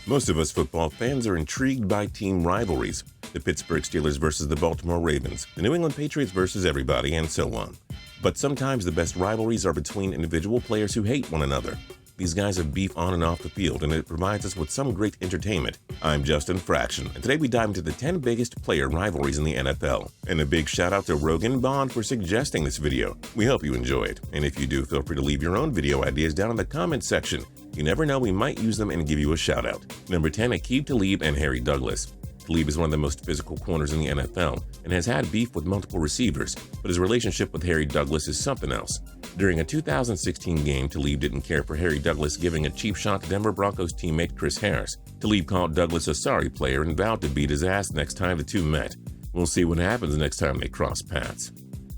Most of us football fans are intrigued by team rivalries. The Pittsburgh Steelers versus the Baltimore Ravens, the New England Patriots versus everybody, and so on. But sometimes the best rivalries are between individual players who hate one another. These guys have beef on and off the field, and it provides us with some great entertainment. I'm Justin Fraction, and today we dive into the 10 biggest player rivalries in the NFL. And a big shout out to Rogan Bahn for suggesting this video. We hope you enjoy it, and if you do, feel free to leave your own video ideas down in the comments section. You never know, we might use them and give you a shout out. Number 10, AQUIB, TALIB, and Harry Douglas. TALIB is one of the most physical corners in the NFL and has had beef with multiple receivers, but his relationship with Harry Douglas is something else. During a 2016 game, TALIB didn't care for Harry Douglas giving a cheap shot to Denver Broncos teammate Chris Harris. TALIB called Douglas a sorry player and vowed to beat his ass next time the two met. We'll see what happens next time they cross paths.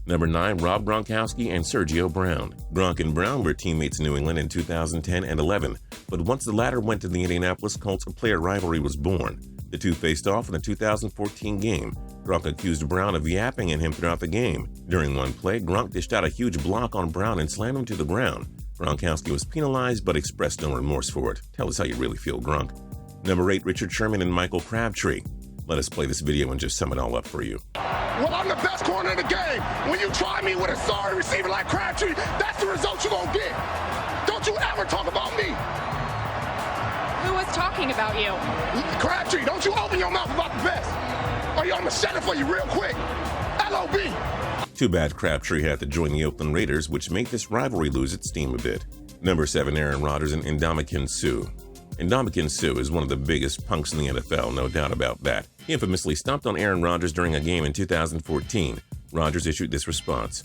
Number 9, GRONKOWSKI and SERGIO Brown. Gronk and Brown were teammates in New England in 2010 and 11, but once the latter went to the Indianapolis Colts, a player rivalry was born. The two faced off in the 2014 game. Gronk accused Brown of yapping at him throughout the game. During one play, Gronk dished out a huge block on Brown and slammed him to the ground. GRONKOWSKI was penalized but expressed no remorse for it. Tell us how you really feel, Gronk. Number 8, Richard Sherman and Michael CRABTREE. Let us play this video and just sum it all up for you. Well, I'm the best corner in the game. When you try me with a sorry receiver like CRABTREE, that's the result you're going to get. Don't you ever talk about me. Who was talking about you? CRABTREE, don't you open your mouth about the best. Or I'm going to set it for you real quick. LOB. Too bad CRABTREE had to join the Oakland Raiders, which made this rivalry lose its steam a bit. Number 7, Aaron Rodgers and Ndamukong. Ndamukong is one of the biggest punks in the NFL, no doubt about that. He infamously stomped on Aaron Rodgers during a game in 2014. Rodgers issued this response.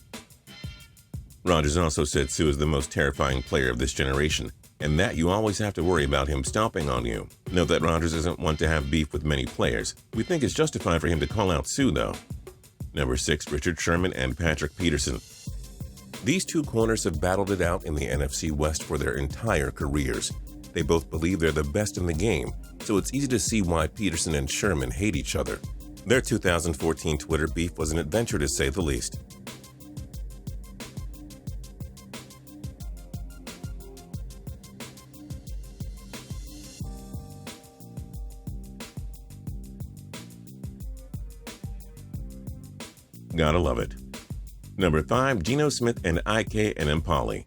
Rodgers also said Sue is the most terrifying player of this generation, and that you always have to worry about him stomping on you. Note that Rodgers isn't one to have beef with many players. We think it's justified for him to call out Sue, though. Number 6, Richard Sherman and Patrick Peterson. These two corners have battled it out in the NFC West for their entire careers. They both believe they're the best in the game, so it's easy to see why Peterson and Sherman hate each other. Their 2014 Twitter beef was an adventure to say the least. Gotta love it. Number 5, Geno Smith and ENEMKPALI.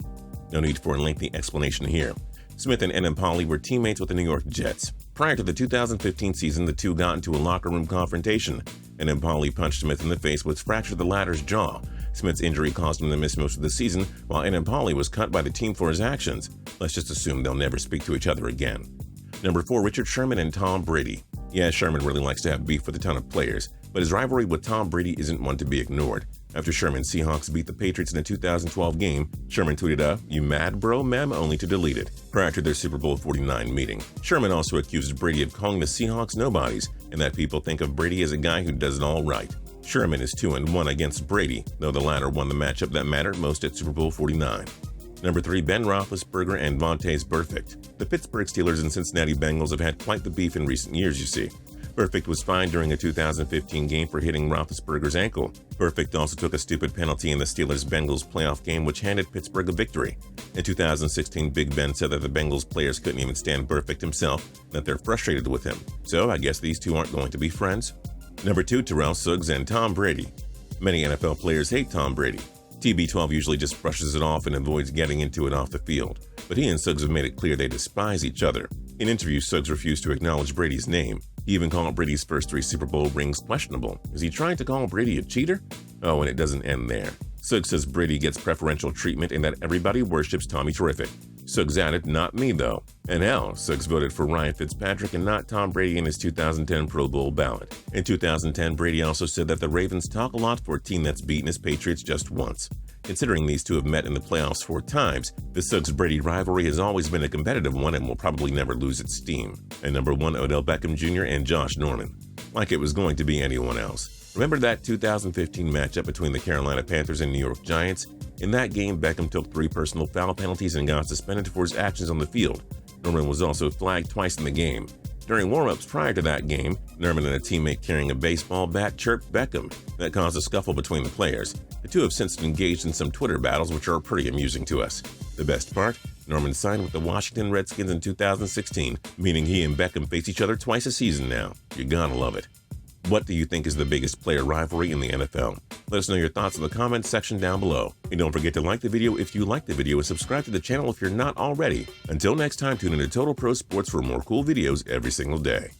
No need for a lengthy explanation here. Smith and ENEMKPALI were teammates with the New York Jets. Prior to the 2015 season, the two got into a locker room confrontation. ENEMKPALI punched Smith in the face, which fractured the latter's jaw. Smith's injury caused him to miss most of the season, while ENEMKPALI was cut by the team for his actions. Let's just assume they'll never speak to each other again. Number 4, Richard Sherman and Tom Brady. Yeah, Sherman really likes to have beef with a ton of players, but his rivalry with Tom Brady isn't one to be ignored. After Sherman's Seahawks beat the Patriots in the 2012 game, Sherman tweeted a "You mad bro" meme only to delete it. Prior to their Super Bowl 49 meeting, Sherman also accused Brady of calling the Seahawks nobodies, and that people think of Brady as a guy who does it all right. Sherman is 2-1 against Brady, though the latter won the matchup that mattered most at Super Bowl 49. Number 3, Ben Roethlisberger and Vontaze Burfict. The Pittsburgh Steelers and Cincinnati Bengals have had quite the beef in recent years, you see. Burfict was fined during a 2015 game for hitting Roethlisberger's ankle. Burfict also took a stupid penalty in the Steelers-Bengals playoff game, which handed Pittsburgh a victory. In 2016, Big Ben said that the Bengals players couldn't even stand Burfict himself, and that they're frustrated with him. So I guess these two aren't going to be friends. Number 2, Terrell, Suggs, and Tom Brady. Many NFL players hate Tom Brady. TB12 usually just brushes it off and avoids getting into it off the field, but he and Suggs have made it clear they despise each other. In interviews, Suggs refused to acknowledge Brady's name. He even called Brady's first 3 Super Bowl rings questionable. Is he trying to call Brady a cheater? Oh, and it doesn't end there. Suggs says Brady gets preferential treatment and that everybody worships Tommy Terrific. Suggs added, "Not me, though." And hell, Suggs voted for Ryan Fitzpatrick and not Tom Brady in his 2010 Pro Bowl ballot. In 2010, Brady also said that the Ravens talk a lot for a team that's beaten his Patriots just once. Considering these two have met in the playoffs 4 times, the Suggs-Brady rivalry has always been a competitive one and will probably never lose its steam. And number 1, Odell Beckham Jr. and Josh Norman. Like it was going to be anyone else. Remember that 2015 matchup between the Carolina Panthers and New York Giants? In that game, Beckham took 3 personal foul penalties and got suspended for his actions on the field. Norman was also flagged twice in the game. During warm-ups prior to that game, Norman and a teammate carrying a baseball bat chirped Beckham. That caused a scuffle between the players. The two have since engaged in some Twitter battles, which are pretty amusing to us. The best part? Norman signed with the Washington Redskins in 2016, meaning he and Beckham face each other twice a season now. You're gonna love it. What do you think is the biggest player rivalry in the NFL? Let us know your thoughts in the comments section down below. And don't forget to like the video if you like the video and subscribe to the channel if you're not already. Until next time, tune into Total Pro Sports for more cool videos every single day.